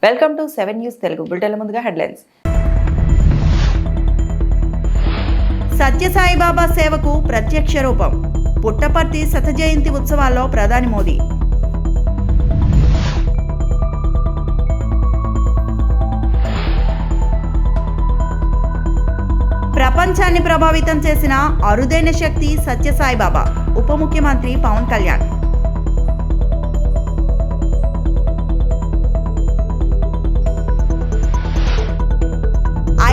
Welcome to 7 news Telugu bulletin. ముందుగా headlines. Sathya Sai Baba సేవకు ప్రత్యక్ష రూపం. పుట్టపర్తి శత జయంతి ఉత్సవాల్లో ప్రధాని మోదీ. ప్రపంచాన్ని ప్రభావితం చేసిన అరుదైన శక్తి సత్యసాయిబాబా. ఉప ముఖ్యమంత్రి పవన్ కళ్యాణ్.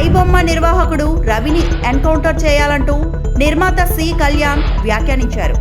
ఐబొమ్మ నిర్వాహకుడు రవిని ఎన్కౌంటర్ చేయాలంటూ నిర్మాత సి కళ్యాణ్ వ్యాఖ్యానించారు.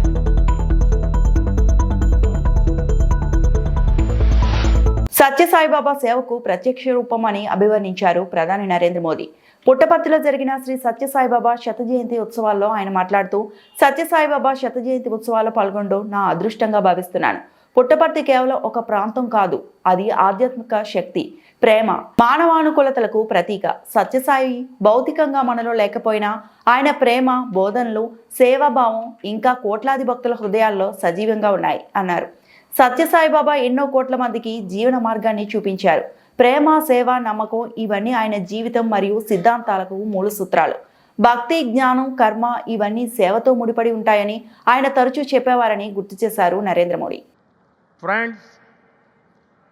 సత్యసాయిబాబా సేవకు ప్రత్యక్ష రూపం అని అభివర్ణించారు ప్రధాని నరేంద్ర మోదీ. పుట్టపర్తిలో జరిగిన శ్రీ సత్యసాయిబాబా శత జయంతి ఉత్సవాల్లో ఆయన మాట్లాడుతూ, సత్యసాయిబాబా శత జయంతి ఉత్సవాల్లో పాల్గొనడం నా అదృష్టంగా భావిస్తున్నాను. పుట్టపర్తి కేవలం ఒక ప్రాంతం కాదు, అది ఆధ్యాత్మిక శక్తి, ప్రేమ, మానవానుకూలతలకు ప్రతీక. సత్యసాయి భౌతికంగా మనలో లేకపోయినా ఆయన ప్రేమ, బోధనలు, సేవాభావం ఇంకా కోట్లాది భక్తుల హృదయాల్లో సజీవంగా ఉన్నాయి అన్నారు. సత్యసాయిబాబా ఎన్నో కోట్ల మందికి జీవన మార్గాన్ని చూపించారు. ప్రేమ, సేవ, నమ్మకం ఇవన్నీ ఆయన జీవితం మరియు సిద్ధాంతాలకు మూల సూత్రాలు. భక్తి, జ్ఞానం, కర్మ ఇవన్నీ సేవతో ముడిపడి ఉంటాయని ఆయన తరచూ చెప్పేవారని గుర్తు చేశారు Narendra Modi. Friends,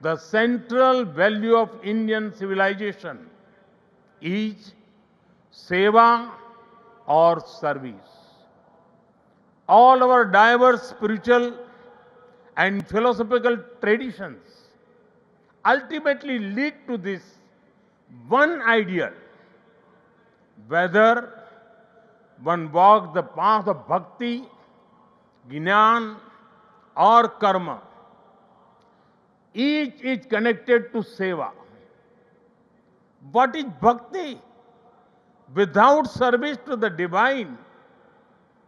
the central value of Indian civilization is seva or service. All our diverse spiritual and philosophical traditions ultimately lead to this one ideal. Whether one walks the path of bhakti, jnana or karma, each is connected to seva. What is bhakti? Without service to the divine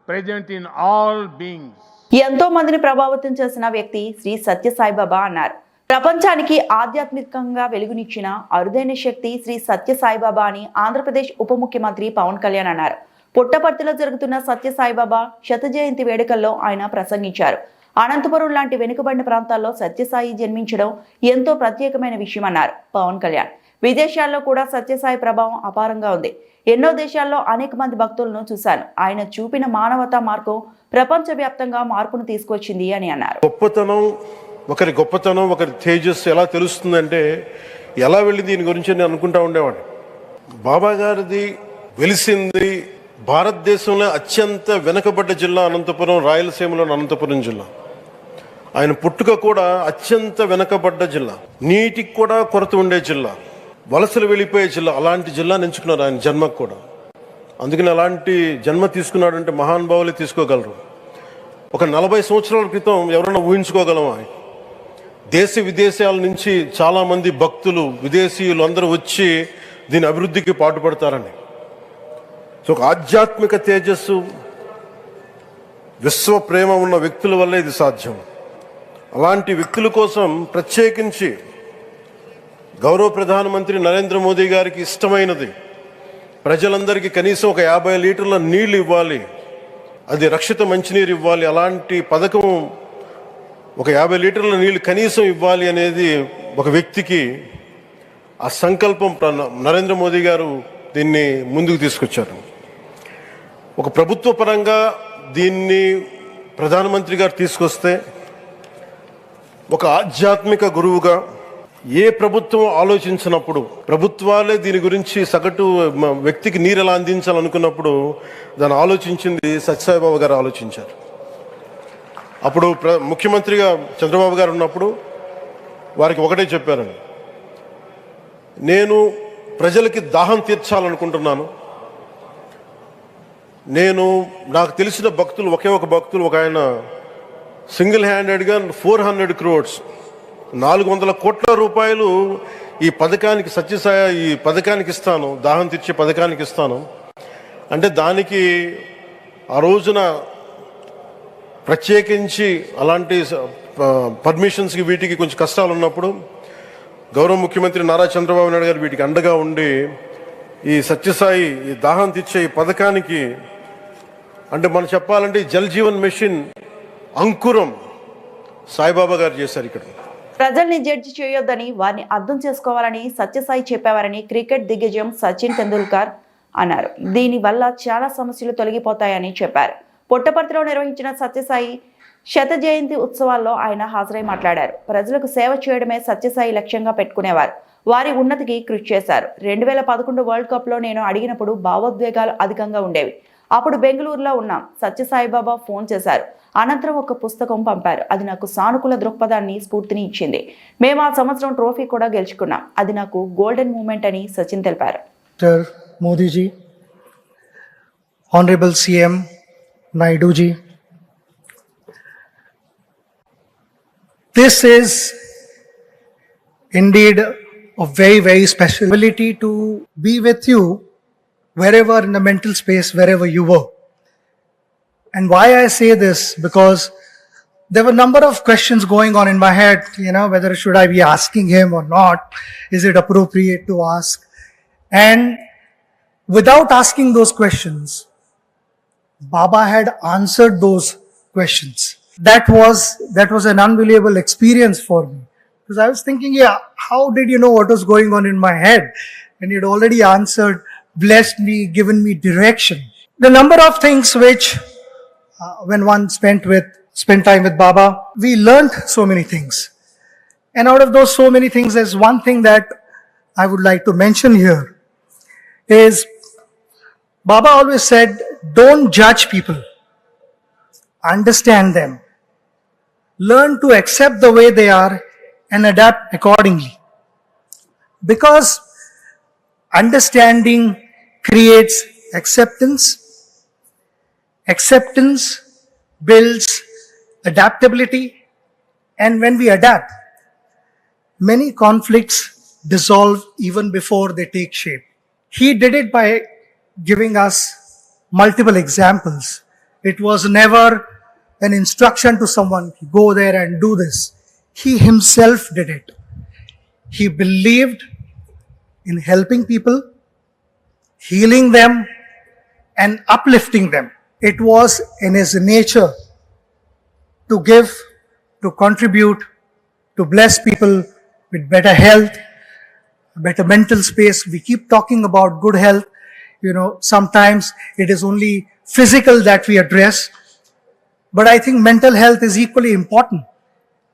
present in all beings. ఎంతో మందిని ప్రభావితం చేసిన వ్యక్తి శ్రీ సత్యసాయిబాబా అన్నారు. ప్రపంచానికి ఆధ్యాత్మికంగా వెలుగునిచ్చిన అరుదైన శక్తి శ్రీ సత్యసాయిబాబా అని ఆంధ్రప్రదేశ్ ఉప ముఖ్యమంత్రి పవన్ కళ్యాణ్ అన్నారు. పుట్టపర్తిలో జరుగుతున్న సత్యసాయిబాబా శత జయంతి వేడుకల్లో ఆయన ప్రసంగించారు. అనంతపురం లాంటి వెనుకబడిన ప్రాంతాల్లో సత్యసాయి జన్మించడం ఎంతో ప్రత్యేకమైన విషయం అన్నారు పవన్ కళ్యాణ్. విదేశాల్లో కూడా సత్యసాయి ప్రభావం అపారంగా ఉంది. ఎన్నో దేశాల్లో అనేక మంది భక్తులను చూశాను. ఆయన చూపిన మానవతా మార్గం ప్రపంచవ్యాప్తంగా మార్పును తీసుకొచ్చింది అని అన్నారు. గొప్పతనం ఒకరి తేజస్సు ఎలా తెలుస్తుందంటే, ఎలా వెళ్ళి దీని గురించి నేను అనుకుంటా ఉండేవాడిని. బాబా గారిది వెలిసింది భారతదేశంలో అత్యంత వెనుకబడ్డ జిల్లా అనంతపురం, రాయలసీమలోని అనంతపురం జిల్లా. ఆయన పుట్టుక కూడా అత్యంత వెనుకబడ్డ జిల్లా, నీటికి కూడా కొరత ఉండే జిల్లా, వలసలు వెళ్ళిపోయే జిల్లా. అలాంటి జిల్లాని ఎంచుకున్నారు ఆయన జన్మకు కూడా. అందుకని అలాంటి జన్మ తీసుకున్నాడంటే మహానుభావులే తీసుకోగలరు. ఒక 40 సంవత్సరాల క్రితం ఎవరైనా ఊహించుకోగలమా? దేశ విదేశాల నుంచి చాలామంది భక్తులు, విదేశీయులు అందరూ వచ్చి దీని అభివృద్ధికి పాటుపడతారని. సో ఒక ఆధ్యాత్మిక తేజస్సు, విశ్వ ప్రేమ ఉన్న వ్యక్తుల వల్ల ఇది సాధ్యం. అలాంటి వ్యక్తుల కోసం ప్రత్యేకించి గౌరవ ప్రధానమంత్రి నరేంద్ర మోదీ గారికి ఇష్టమైనది ప్రజలందరికీ కనీసం ఒక 50 లీటర్ల నీళ్లు ఇవ్వాలి, అది రక్షిత మంచినీరు ఇవ్వాలి. అలాంటి పథకం, ఒక 50 లీటర్ల నీళ్లు కనీసం ఇవ్వాలి అనేది ఒక వ్యక్తికి ఆ సంకల్పం నరేంద్ర మోదీ గారు దీన్ని ముందుకు తీసుకొచ్చారు. ఒక ప్రభుత్వ పరంగా దీన్ని ప్రధానమంత్రి గారు తీసుకొస్తే, ఒక ఆధ్యాత్మిక గురువుగా ఏ ప్రభుత్వం ఆలోచించినప్పుడు, ప్రభుత్వాలే దీని గురించి సగటు వ్యక్తికి నీరు ఎలా అందించాలనుకున్నప్పుడు దాన్ని ఆలోచించింది సత్యసాయిబాబా గారు ఆలోచించారు. అప్పుడు ముఖ్యమంత్రిగా చంద్రబాబు గారు ఉన్నప్పుడు వారికి ఒకటే చెప్పారండి, నేను ప్రజలకి దాహం తీర్చాలనుకుంటున్నాను. నాకు తెలిసిన భక్తులు, ఒకే భక్తులు, ఒక ఆయన సింగిల్ హ్యాండెడ్గా 400 crores 400 కోట్ల రూపాయలు ఈ పథకానికి, సత్యసాయి ఈ పథకానికి ఇస్తాను, దాహం తీర్చే పథకానికి ఇస్తాను అంటే, దానికి ఆ రోజున ప్రత్యేకించి అలాంటి పర్మిషన్స్కి వీటికి కొంచెం కష్టాలు ఉన్నప్పుడు గౌరవ ముఖ్యమంత్రి నారా చంద్రబాబు నాయుడు గారు వీటికి అండగా ఉండి ఈ సత్యసాయి ఈ దాహం తీర్చే ఈ పథకానికి, అంటే మనం చెప్పాలంటే జల్ జీవన్ మిషన్ అంకురం సాయిబాబా గారు చేశారు. ఇక్కడ ప్రజల్ని జడ్జి చేయొద్దని వారిని అర్థం చేసుకోవాలని సత్యసాయి చెప్పేవారని క్రికెట్ దిగ్గజం సచిన్ తెండూల్కర్ అన్నారు. దీనివల్ల చాలా సమస్యలు తొలగిపోతాయని చెప్పారు. పుట్టపర్తిలో నిర్వహించిన సత్యసాయి శత జయంతి ఉత్సవాల్లో ఆయన హాజరై మాట్లాడారు. ప్రజలకు సేవ చేయడమే సత్యసాయి లక్ష్యంగా పెట్టుకునేవారు. వారి ఉన్నతికి కృషి చేశారు. 2011 వరల్డ్ కప్ లో నేను అడిగినప్పుడు భావోద్వేగాలు అధికంగా ఉండేవి. అప్పుడు బెంగళూరులో ఉన్నాం. సత్యసాయిబాబా ఫోన్ చేశారు. అనంతరం ఒక పుస్తకం పంపారు. అది నాకు సానుకూల దృక్పథాన్ని, స్ఫూర్తిని ఇచ్చింది. మేము ఆ సంవత్సరం ట్రోఫీ కూడా గెలుచుకున్నాం. అది నాకు గోల్డెన్ మూమెంట్ అని సచిన్ తెలిపారు. Modi ji, Honorable CM Naidu ji, this is indeed a very, very special ability to be with you wherever in the mental space, wherever you were. And why I say this, because there were a number of questions going on in my head, whether should I be asking him or not? Is it appropriate to ask? And without asking those questions, Baba had answered those questions. That was an unbelievable experience for me. Because I was thinking, how did you know what was going on in my head? And he had already answered, blessed me, given me direction. The number of things which, when one spent time with Baba, we learned so many things. And out of those so many things, there's one thing that I would like to mention here, is Baba always said, don't judge people. Understand them. Learn to accept the way they are and adapt accordingly. Because understanding creates acceptance. Acceptance builds adaptability. And when we adapt, many conflicts dissolve even before they take shape. He did it by giving us multiple examples. It was never an instruction to someone, go there and do this. He himself did it. He believed in helping people, healing them, and uplifting them. It was in his nature to give, to contribute, to bless people with better health, better mental space. We keep talking about good health. Sometimes it is only physical that we address, but I think mental health is equally important.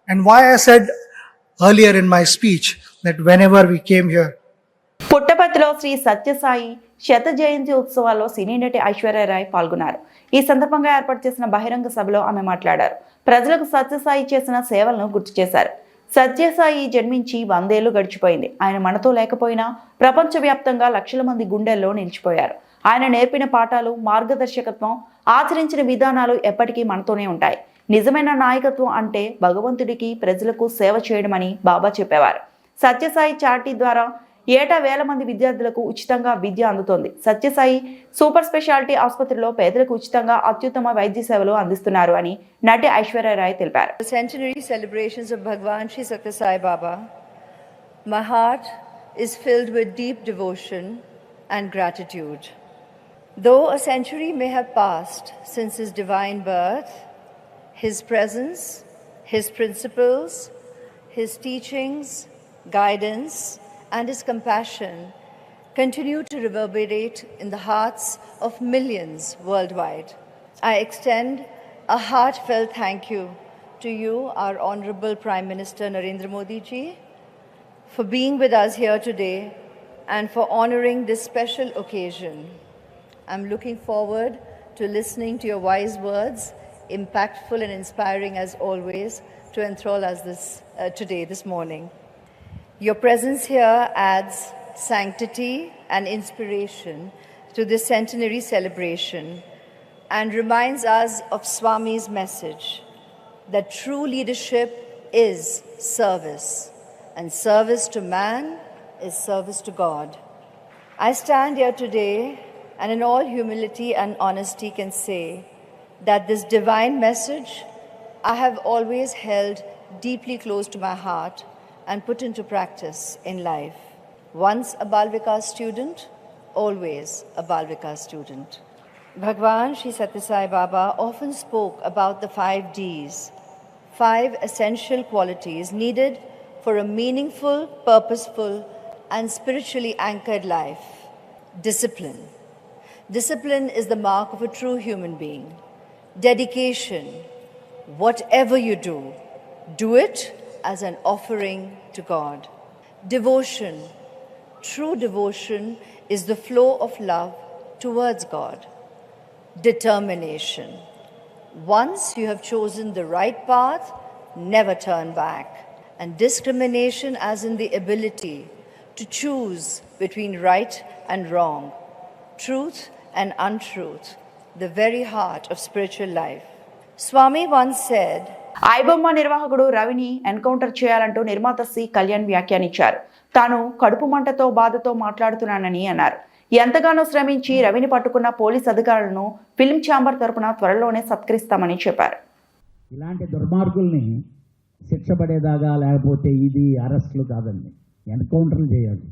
And why I said earlier in my speech that whenever we came here, పుట్టపర్తిలో శ్రీ సత్యసాయి శత జయంతి ఉత్సవాల్లో సినీ నటి ఐశ్వర్యరాయ్ పాల్గొన్నారు. ఈ సందర్భంగా ఏర్పాటు చేసిన బహిరంగ సభలో ఆమె మాట్లాడారు. ప్రజలకు సత్యసాయి చేసిన సేవలను గుర్తు చేశారు. సత్యసాయి జన్మించి 100 ఏళ్లు గడిచిపోయింది. ఆయన మనతో లేకపోయినా ప్రపంచవ్యాప్తంగా లక్షల మంది గుండెల్లో నిలిచిపోయారు. ఆయన నేర్పిన పాఠాలు, మార్గదర్శకత్వం, ఆచరించిన విధానాలు ఎప్పటికీ మనతోనే ఉంటాయి. నిజమైన నాయకత్వం అంటే భగవంతుడికి, ప్రజలకు సేవ చేయడమని బాబా చెప్పేవారు. సత్యసాయి చారిటీ ద్వారా ఏటా 1000 మంది విద్యార్థులకు ఉచితంగా విద్య అందుతోంది. సత్యసాయి సూపర్ స్పెషాలిటీ ఆసుపత్రిలో పేదలకు ఉచితంగా అత్యుత్తమ వైద్య సేవలు అందిస్తున్నారు అని నటి ఐశ్వర్యరాయ్ తెలిపారు. Centenary celebrations of Bhagwan Shri Satya Sai Baba, my heart is filled with deep devotion and gratitude. Though a century may have passed since his divine birth, his presence, his principles, his teachings, guidance, and his compassion continue to reverberate in the hearts of millions worldwide. I extend a heartfelt thank you to you, our Honorable Prime Minister Narendra Modi ji, for being with us here today and for honoring this special occasion. I'm looking forward to listening to your wise words, impactful and inspiring as always, to enthrall us this morning. Your presence here adds sanctity and inspiration to this centenary celebration and reminds us of Swami's message that true leadership is service, and service to man is service to God. I stand here today and in all humility and honesty can say that this divine message I have always held deeply close to my heart and put into practice in life. Once a Bal Vikas student, always a Bal Vikas student. Bhagwan Shri Satya Sai Baba often spoke about the 5 Ds, 5 essential qualities needed for a meaningful, purposeful, and spiritually anchored life. Discipline. Discipline is the mark of a true human being. Dedication. Whatever you do it as an offering to God. Devotion. True devotion is the flow of love towards God. Determination. Once you have chosen the right path, never turn back. And discrimination, as in the ability to choose between right and wrong, truth and untruth, the very heart of spiritual life. Swami once said, iBomma నిర్వాహకుడు రవిని encounter చేయాలంటూ నిర్మాత C Kalyan వ్యాఖ్యానించారు. తాను కడుపు మంటతో బాధతో మాట్లాడుతున్నానని అన్నారు. ఎంతగానో శ్రమించి రవిని పట్టుకున్న పోలీస్ అధికారులను ఫిల్మ్ ఛాంబర్ తరపున త్వరలోనే సత్కరిస్తామని చెప్పారు. ఇలాంటి దుర్మార్గుల్ని శిక్ష పడేదాకా లేకపోతే ఇది అరెస్టులు కాదండి, ఎన్కౌంటర్లు చేయాలి.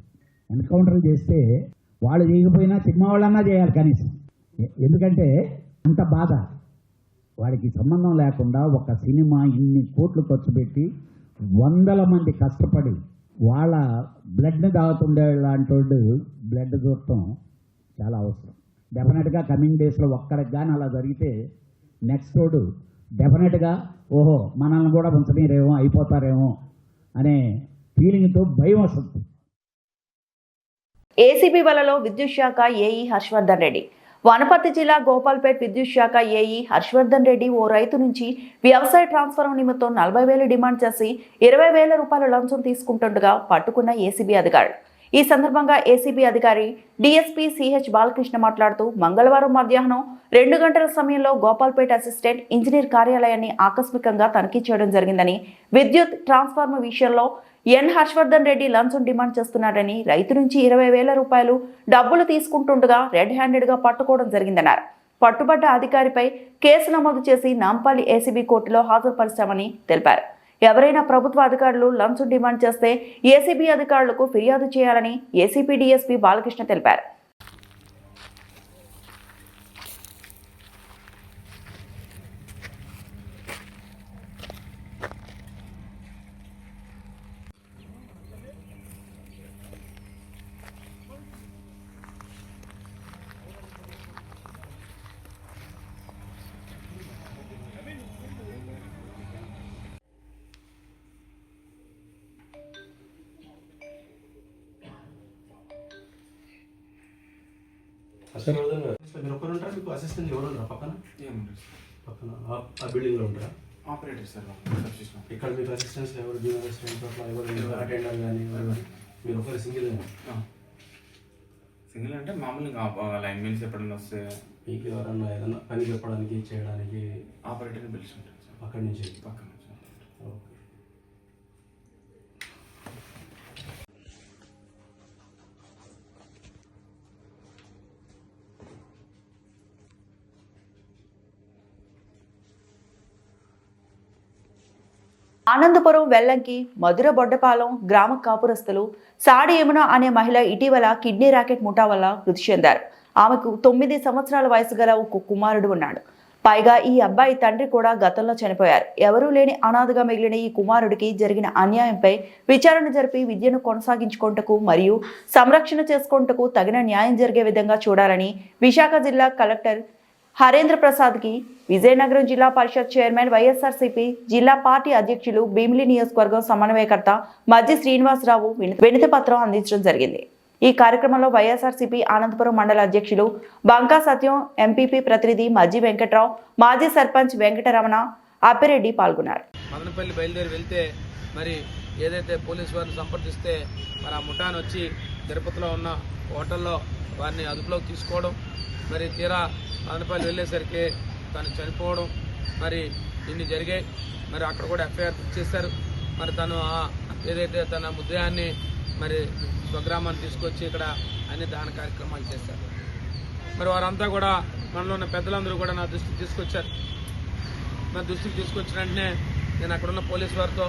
ఎన్కౌంటర్లు చేస్తే వాళ్ళు చేయకపోయినా సినిమా వాళ్ళన్నా చేయాలి కనీసం. ఎందుకంటే అంత బాధ, వాడికి సంబంధం లేకుండా ఒక సినిమా ఇన్ని కోట్లు ఖర్చు పెట్టి వందల మంది కష్టపడి వాళ్ళ బ్లడ్ని తాగుతుండే లాంటి బ్లడ్ చూడటం చాలా అవసరం. డెఫినెట్గా కమింగ్ డేస్లో ఒక్కడికి కానీ అలా జరిగితే నెక్స్ట్ రోడ్డు డెఫినెట్గా ఓహో మనల్ని కూడా ఉంచనీరేమో, అయిపోతారేమో అనే ఫీలింగ్తో భయం వస్తుంది. ఏసీబీ వలలో విద్యుత్ శాఖ ఏఈ హర్షవర్ధన్ రెడ్డి. వనపర్తి జిల్లా గోపాల్పేట్ విద్యుత్ శాఖ ఏఈ హర్షవర్ధన్ రెడ్డి ఓ రైతు నుంచి వ్యవసాయ ట్రాన్స్ఫార్మర్ నిమిత్తం 40,000 డిమాండ్ చేసి 20,000 రూపాయల లంచం తీసుకుంటుండగా పట్టుకున్న ఏసీబీ అధికారులు. ఈ సందర్భంగా ఏసీబీ అధికారి డీఎస్పీ సిహెచ్ బాలకృష్ణ మాట్లాడుతూ మంగళవారం మధ్యాహ్నం 2 గంటల సమయంలో గోపాల్పేట్ అసిస్టెంట్ ఇంజనీర్ కార్యాలయాన్ని ఆకస్మికంగా తనిఖీ చేయడం జరిగిందని, విద్యుత్ ట్రాన్స్ఫార్మర్ విషయంలో ఎన్ హర్షవర్ధన్ రెడ్డి లంచం డిమాండ్ చేస్తున్నారని, రైతు నుంచి 20,000 రూపాయలు డబ్బులు తీసుకుంటుండగా రెడ్ హ్యాండెడ్గా పట్టుకోవడం జరిగిందన్నారు. పట్టుబడ్డ అధికారిపై కేసు నమోదు చేసి నాంపల్లి ఏసీబీ కోర్టులో హాజరుపరిచామని తెలిపారు. ఎవరైనా ప్రభుత్వ అధికారులు లంచం డిమాండ్ చేస్తే ఏసీబీ అధికారులకు ఫిర్యాదు చేయాలని ఏసీపీ డీఎస్పీ బాలకృష్ణ తెలిపారు. మీరు ఒక్కరు ఉంటారా, మీకు అసిస్టెంట్ ఎవరు ఉంటారా పక్కన? పక్కన ఆ బిల్డింగ్లో ఉంటారా? ఆపరేటర్ సార్ ఇక్కడ మీకు అసిస్టెంట్స్ ఎవరు, జూనియర్ అసిస్టెంట్స్ అట్లా ఎవరు, అటెండర్ కానీ మీరు ఒకరు సింగిల్ అంటే మామూలుగా లైన్ మెన్స్ ఎప్పుడైనా వస్తే మీకు ఎవరన్నా ఏదన్నా పని చెప్పడానికి చేయడానికి ఆపరేటర్ని పిలుచుంటారు సార్ అక్కడి నుంచి. పక్కన నుంచి. ఓకే. ఆనందపురం వెల్లంకి మధుర బొడ్డపాలెం గ్రామ కాపురస్తులు సాడి యమున అనే మహిళ ఇటీవల కిడ్నీ ర్యాకెట్ ముఠా వల్ల మృతి చెందారు. ఆమెకు 9 సంవత్సరాల వయసు గల ఒక కుమారుడు ఉన్నాడు. పైగా ఈ అబ్బాయి తండ్రి కూడా గతంలో చనిపోయారు. ఎవరూ లేని అనాథగా మిగిలిన ఈ కుమారుడికి జరిగిన అన్యాయంపై విచారణ జరిపి విద్యను కొనసాగించుకుంటకు మరియు సంరక్షణ చేసుకుంటకు తగిన న్యాయం జరిగే విధంగా చూడాలని విశాఖ జిల్లా కలెక్టర్ హరేంద్ర ప్రసాద్కి విజయనగరం జిల్లా పరిషత్ చైర్మన్ వైఎస్ఆర్సీపీ జిల్లా పార్టీ అధ్యక్షులు భీమిలి నియోజకవర్గం సమన్వయకర్త మజ్జి శ్రీనివాసరావు వినతి పత్రం అందించడం జరిగింది. ఈ కార్యక్రమంలో వైఎస్ఆర్సీపీ ఆనందపురం మండల అధ్యక్షులు బంకా సత్యం, ఎంపీపీ ప్రతినిధి మజ్జి వెంకట్రావు, మాజీ సర్పంచ్ వెంకటరమణ, అప్పిరెడ్డి పాల్గొన్నారు. మదనపల్లి బయలుదేరి వెళ్తే మరి ఏదైతే పోలీసు వారిని సంప్రదిస్తే మరి ఆ ముఠాను వచ్చి తిరుపతిలో ఉన్న హోటల్లో వారిని అదుపులోకి తీసుకోవడం, మరి తీరా మదనపల్లి వెళ్ళేసరికి తను చనిపోవడం, మరి ఇన్ని జరిగాయి. మరి అక్కడ కూడా ఎఫ్ఐఆర్ చేశారు. మరి తను ఏదైతే తన ముద్దాయాన్ని మరి స్వగ్రామాన్ని తీసుకొచ్చి ఇక్కడ అన్ని దహన కార్యక్రమాలు చేశారు. మరి వారంతా కూడా మనలో ఉన్న పెద్దలందరూ కూడా నా దృష్టికి తీసుకొచ్చారు. నా దృష్టికి తీసుకొచ్చిన వెంటనే నేను అక్కడున్న పోలీసు వారితో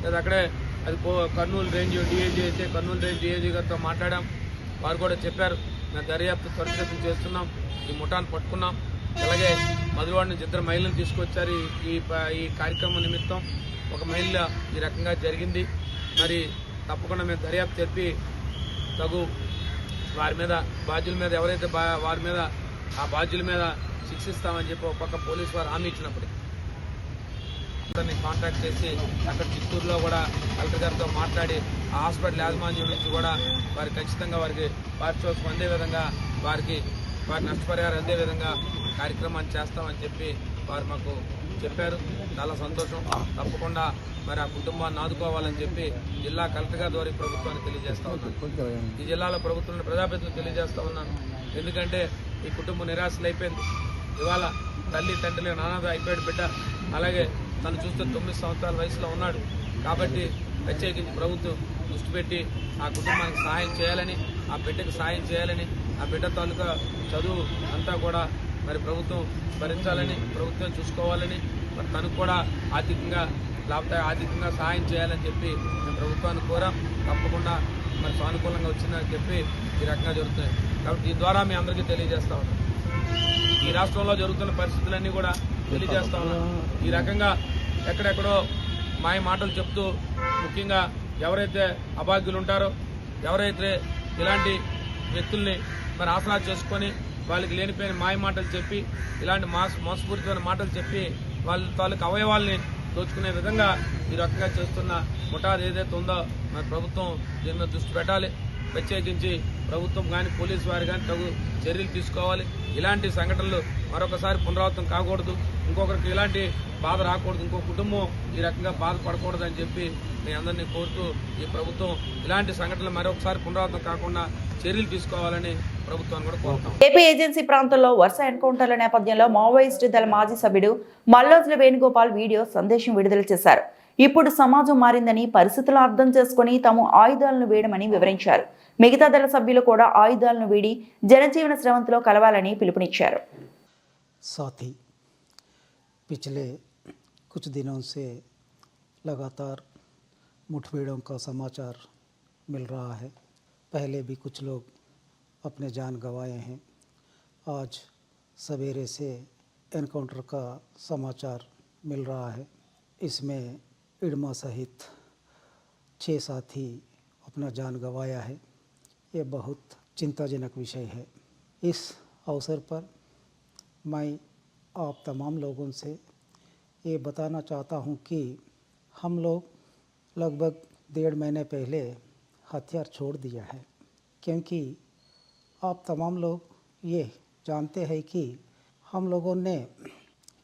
లేదా అక్కడే అది కర్నూలు రేంజ్ డిఐజీ అయితే కర్నూలు రేంజ్ డిఐజీ గారితో మాట్లాడాం. వారు కూడా చెప్పారు మేము దర్యాప్తు త్వరితగతిన చేస్తున్నాం, ఈ ముఠాను పట్టుకున్నాం. అలాగే మధురవాడ నుంచి 2 మహిళలను తీసుకొచ్చారు. ఈ కార్యక్రమం నిమిత్తం ఒక మహిళ ఈ రకంగా జరిగింది. మరి తప్పకుండా మేము దర్యాప్తు జరిపి తగు వారి మీద బాధ్యుల మీద ఎవరైతే వారి మీద ఆ బాధ్యుల మీద శిక్షిస్తామని చెప్పి ఒక పక్క పోలీసు వారు హామీ ఇచ్చినప్పుడు కాంటాక్ట్ చేసి అక్కడ చిత్తూరులో కూడా కలెక్టర్ గారితో మాట్లాడి ఆ హాస్పిటల్ యాజమాన్యం నుంచి కూడా వారికి ఖచ్చితంగా వారికి పారితోషికం అందే విధంగా వారి నష్టపరిహారం అందే విధంగా కార్యక్రమాన్ని చేస్తామని చెప్పి వారు మాకు చెప్పారు. చాలా సంతోషం. తప్పకుండా మరి ఆ కుటుంబాన్ని ఆదుకోవాలని చెప్పి జిల్లా కలెక్టర్ గారి ద్వారా ప్రభుత్వాన్ని తెలియజేస్తా ఉన్నాను. ఈ జిల్లాలో ప్రభుత్వం ప్రజాప్రతినిధులు తెలియజేస్తా ఉన్నాను. ఎందుకంటే ఈ కుటుంబం నిరాశలు అయిపోయింది. ఇవాళ తల్లి తండ్రి నానాద అయిపోయాడు బిడ్డ. అలాగే తను చూస్తే 9 సంవత్సరాల వయసులో ఉన్నాడు. కాబట్టి ప్రత్యేకించి ప్రభుత్వం దృష్టి పెట్టి ఆ కుటుంబానికి సహాయం చేయాలని, ఆ బిడ్డకు సహాయం చేయాలని, ఆ బిడ్డ తాలూకా చదువు అంతా కూడా మరి ప్రభుత్వం భరించాలని, ప్రభుత్వం చూసుకోవాలని, మరి తనకు కూడా ఆర్థికంగా సహాయం చేయాలని చెప్పి మేము ప్రభుత్వాన్ని కోరాం. తప్పకుండా మరి సానుకూలంగా వచ్చిందని చెప్పి ఈ రకంగా జరుగుతుంది. కాబట్టి దీని ద్వారా మీ అందరికీ తెలియజేస్తా ఉన్నాం. ఈ రాష్ట్రంలో జరుగుతున్న పరిస్థితులన్నీ కూడా తెలియజేస్తా ఉన్నాం. ఈ రకంగా ఎక్కడెక్కడో మాయ మాటలు చెప్తూ, ముఖ్యంగా ఎవరైతే అభాగ్యులు ఉంటారో, ఎవరైతే ఇలాంటి వ్యక్తుల్ని మరి ఆసరా చేసుకొని వాళ్ళకి లేనిపోయిన మాయ మాటలు చెప్పి, ఇలాంటి మోసపూరితమైన మాటలు చెప్పి వాళ్ళ తాలూకు అవయవాల్ని దోచుకునే విధంగా ఈ రకంగా చేస్తున్న ముఠాది ఏదైతే ఉందో మరి ప్రభుత్వం దీని మీద దృష్టి పెట్టాలి. ప్రత్యేకించి ప్రభుత్వం కానీ పోలీసు వారు కానీ తగు చర్యలు తీసుకోవాలి. ఇలాంటి సంఘటనలు మరొకసారి పునరావృతం కాకూడదు. ఇంకొకరికి ఇలాంటి బాధ రాకూడదు. ఇంకో కుటుంబం ఈ రకంగా బాధపడకూడదు అని చెప్పి మీ అందరినీ కోరుతూ ఈ ప్రభుత్వం ఇలాంటి సంఘటనలు మరొకసారి పునరావృతం కాకుండా చర్యలు తీసుకోవాలని ప్రభుత్వాన్ని కూడా కోరుతాం. ఏపీ ఏజెన్సీ ప్రాంతంలో వరుస ఎన్కౌంటర్ల నేపథ్యంలో మావోయిస్టు దళ మాజీ సభ్యుడు మల్లోజుల వేణుగోపాల్ వీడియో సందేశం విడుదల చేశారు. ఇప్పుడు సమాజం మారిందని, పరిస్థితులు అర్థం చేసుకుని తాము ఆయుధాలను వేయడమని వివరించారు. మిగతా దళ సభ్యులు కూడా ఆయుధాలను వీడి జనజీవన స్రవంతిలో కలవాలని పిలుపునిచ్చారు. साथ ही पिछले कुछ दिनों से लगातार मुठभेड़ों का समाचार मिल रहा है. पहले भी कुछ लोग अपने जान गंवाए हैं. आज सवेरे से एनकाउंटर का समाचार मिल रहा है. इसमें इडमा सहित 6 साथी अपना जान गंवाया है. ये बहुत चिंताजनक विषय है. इस अवसर पर मैं आप तमाम लोगों से ये बताना चाहता हूँ कि हम लोग लगभग 1.5 महीने पहले हथियार छोड़ दिया है, क्योंकि आप तमाम लोग ये जानते हैं कि हम लोगों ने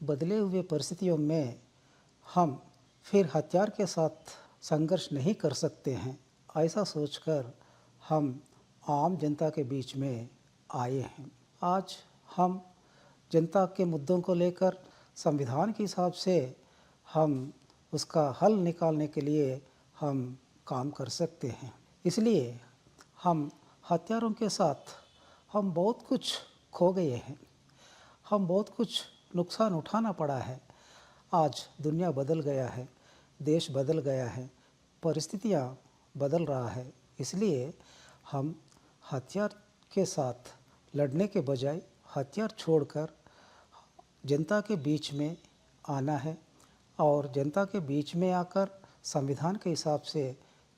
बदले हुए परिस्थितियों में हम फिर हथियार के साथ संघर्ष नहीं कर सकते हैं. ऐसा सोचकर हम आम जनता के बीच में आए हैं. आज हम जनता के मुद्दों को लेकर संविधान के हिसाब से हम उसका हल निकालने के लिए हम काम कर सकते हैं. इसलिए हम हथियारों के साथ हम बहुत कुछ खो गए हैं. हम बहुत कुछ नुकसान उठाना पड़ा है. आज दुनिया बदल गया है, देश बदल गया है, परिस्थितियाँ बदल रहा है. इसलिए हम हथियार के साथ लड़ने के बजाय हथियार छोड़कर जनता के बीच में आना है और जनता के बीच में आकर संविधान के हिसाब से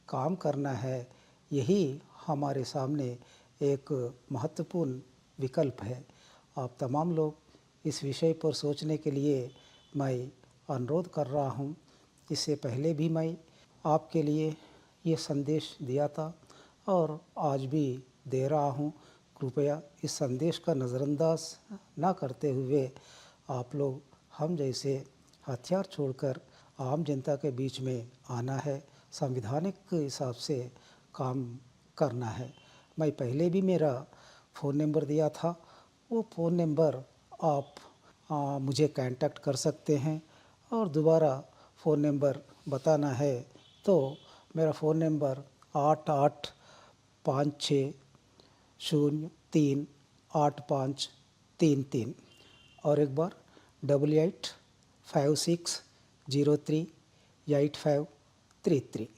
काम करना है. यही हमारे सामने एक महत्वपूर्ण विकल्प है. आप तमाम लोग इस विषय पर सोचने के लिए मैं अनुरोध कर रहा हूँ. इससे पहले भी मैं आपके लिए ये संदेश दिया था और आज भी दे रहा हूँ. कृपया इस संदेश का नज़रअंदाज ना करते हुए आप लोग हम जैसे हथियार छोड़कर आम जनता के बीच में आना है, संविधानिक हिसाब से काम करना है. मैं पहले भी मेरा फ़ोन नंबर दिया था. वो फ़ोन नंबर आप मुझे कांटेक्ट कर सकते हैं. और दोबारा फ़ोन नंबर बताना है तो मेरा फ़ोन नंबर 8856038533 और एक बार 8856038533.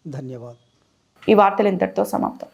ధన్యవాదాలు. ఈ వార్తలు ఇంతటితో సమాప్తం.